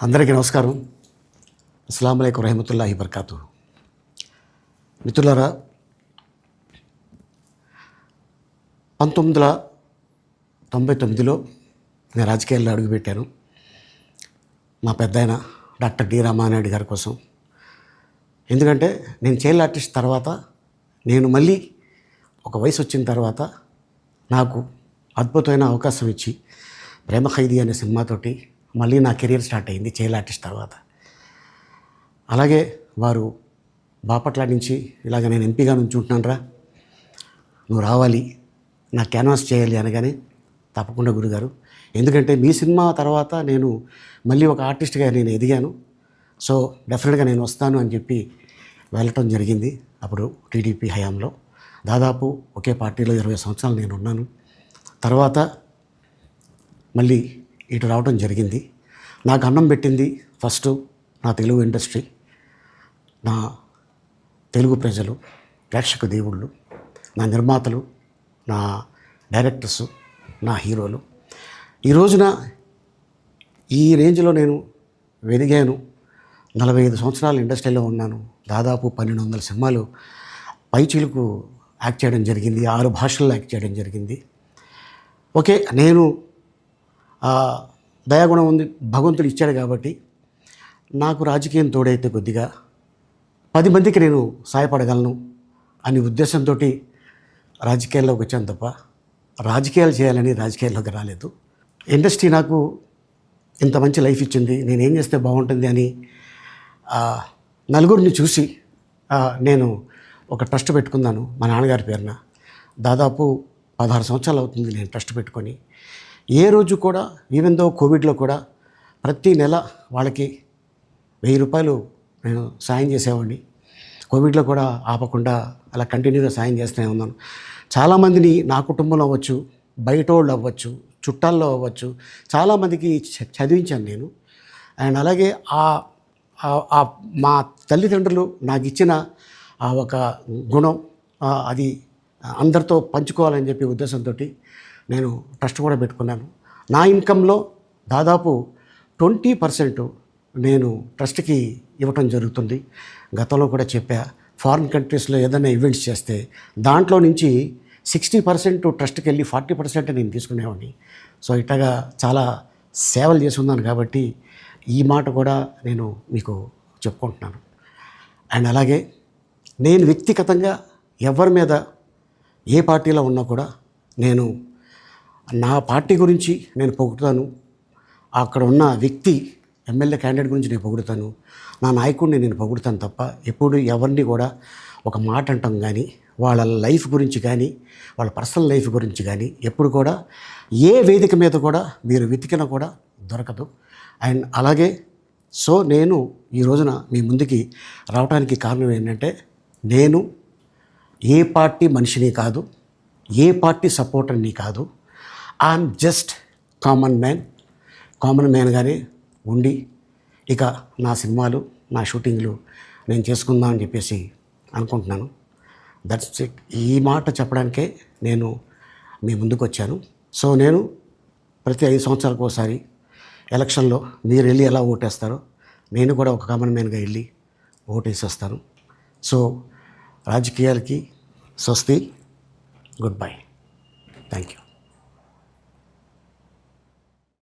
అందరికీ నమస్కారం. అస్సలాము అలైకుం రహమతుల్లాహి బర్కాతు. మిత్రులారా, 1999లో నేను రాజకీయాల్లో అడుగుపెట్టాను. మా పెద్దాయన డాక్టర్ డి రామానాయుడు గారి కోసం. ఎందుకంటే నేను చైల్డ్ ఆర్టిస్ట్ తర్వాత నేను మళ్ళీ ఒక వయసు వచ్చిన తర్వాత నాకు అద్భుతమైన అవకాశం ఇచ్చి ప్రేమ ఖైదీ అనే సినిమాతోటి మళ్ళీ నా కెరీర్ స్టార్ట్ అయింది చైల్డ్ ఆర్టిస్ట్ తర్వాత. అలాగే వారు బాపట్ల నుంచి ఇలాగ నేను ఎంపీగా నుంచుంటున్నాను రా, నువ్వు రావాలి, నా క్యాన్వాస్ చేయాలి అనగానే తప్పకుండా గురుగారు, ఎందుకంటే మీ సినిమా తర్వాత నేను మళ్ళీ ఒక ఆర్టిస్ట్గా నేను ఎదిగాను, సో డెఫినెట్గా నేను వస్తాను అని చెప్పి వెళ్ళటం జరిగింది. అప్పుడు టీడీపీ హయాంలో దాదాపు ఒకే పార్టీలో 20 సంవత్సరాలు నేను ఉన్నాను. తర్వాత మళ్ళీ ఇటు రావడం జరిగింది. నాకు అన్నం పెట్టింది ఫస్ట్ నా తెలుగు ఇండస్ట్రీ, నా తెలుగు ప్రజలు, ప్రేక్షక దేవుళ్ళు, నా నిర్మాతలు, నా డైరెక్టర్సు, నా హీరోలు. ఈ రోజున ఈ రేంజ్లో నేను వెదిగాను. 45 సంవత్సరాలు ఇండస్ట్రీలో ఉన్నాను. దాదాపు 1200 సినిమాలు పైచిలుకు యాక్ట్ చేయడం జరిగింది. 6 భాషల్లో యాక్ట్ చేయడం జరిగింది. ఓకే, నేను దయాగుణం ఉంది, భగవంతుడు ఇచ్చాడు కాబట్టి నాకు రాజకీయం తోడైతే కొద్దిగా 10 మందికి నేను సాయపడగలను అనే ఉద్దేశంతో రాజకీయాల్లోకి వచ్చాను తప్ప రాజకీయాలు చేయాలని రాజకీయాల్లోకి రాలేదు. ఇండస్ట్రీ నాకు ఇంత మంచి లైఫ్ ఇచ్చింది, నేనేం చేస్తే బాగుంటుంది అని నలుగురిని చూసి నేను ఒక ట్రస్ట్ పెట్టుకున్నాను మా నాన్నగారి పేరున. దాదాపు 16 సంవత్సరాలు అవుతుంది నేను ట్రస్ట్ పెట్టుకొని. ఏ రోజు కూడా, ఈవెన్ దో కోవిడ్లో కూడా ప్రతి నెల వాళ్ళకి 1000 రూపాయలు నేను సాయం చేసేవాడిని. కోవిడ్లో కూడా ఆపకుండా అలా కంటిన్యూగా సాయం చేస్తూనే ఉన్నాను. చాలామందిని నా కుటుంబంలో అవ్వచ్చు, బయట వాళ్ళు అవ్వచ్చు, చుట్టాల్లో అవ్వచ్చు, చాలామందికి చదివించాను నేను. అండ్ అలాగే మా తల్లిదండ్రులు నాకు ఇచ్చిన ఒక గుణం అది అందరితో పంచుకోవాలని చెప్పి ఉద్దేశంతో నేను ట్రస్ట్ కూడా పెట్టుకున్నాను. నా ఇన్కంలో దాదాపు 20% నేను ట్రస్ట్కి ఇవ్వటం జరుగుతుంది. గతంలో కూడా చెప్పా, ఫారిన్ కంట్రీస్లో ఏదైనా ఈవెంట్స్ చేస్తే దాంట్లో నుంచి 60% ట్రస్ట్కి వెళ్ళి 40% నేను తీసుకునేవాడిని. సో ఇట్లాగా చాలా సేవలు చేసి ఉన్నాను కాబట్టి ఈ మాట కూడా నేను మీకు చెప్పుకుంటున్నాను. అండ్ అలాగే నేను వ్యక్తిగతంగా ఎవరి మీద ఏ పార్టీలో ఉన్నా కూడా నేను నా పార్టీ గురించి నేను పొగుడుతాను, అక్కడ ఉన్న వ్యక్తి ఎమ్మెల్యే క్యాండిడేట్ గురించి నేను పొగుడుతాను, నా నాయకుడిని నేను పొగుడుతాను తప్ప ఎప్పుడు ఎవరిని కూడా ఒక మాట అంటాం కానీ, వాళ్ళ లైఫ్ గురించి కానీ, వాళ్ళ పర్సనల్ లైఫ్ గురించి కానీ ఎప్పుడు కూడా ఏ వేదిక మీద కూడా మీరు వెతికినా కూడా దొరకదు. అండ్ అలాగే సో నేను ఈ రోజున మీ ముందుకి రావడానికి కారణం ఏంటంటే, నేను ఏ పార్టీ మనిషిని కాదు, ఏ పార్టీ సపోర్టర్ని కాదు, ఐఎమ్ జస్ట్ కామన్ మ్యాన్గానే ఉండి ఇక నా సినిమాలు, నా షూటింగ్లు నేను చేసుకుందాం అని చెప్పేసి అనుకుంటున్నాను. That's it. ఈ మాట చెప్పడానికే నేను మీ ముందుకు వచ్చాను. సో నేను ప్రతి 5 సంవత్సరాలకు ఒకసారి ఎలక్షన్లో మీరు వెళ్ళి ఎలా ఓటేస్తారో నేను కూడా ఒక కామన్ మ్యాన్గా వెళ్ళి ఓటేసి వస్తాను. సో రాజకీయాలకి స్వస్తి, గుడ్ బై, థ్యాంక్ యూ.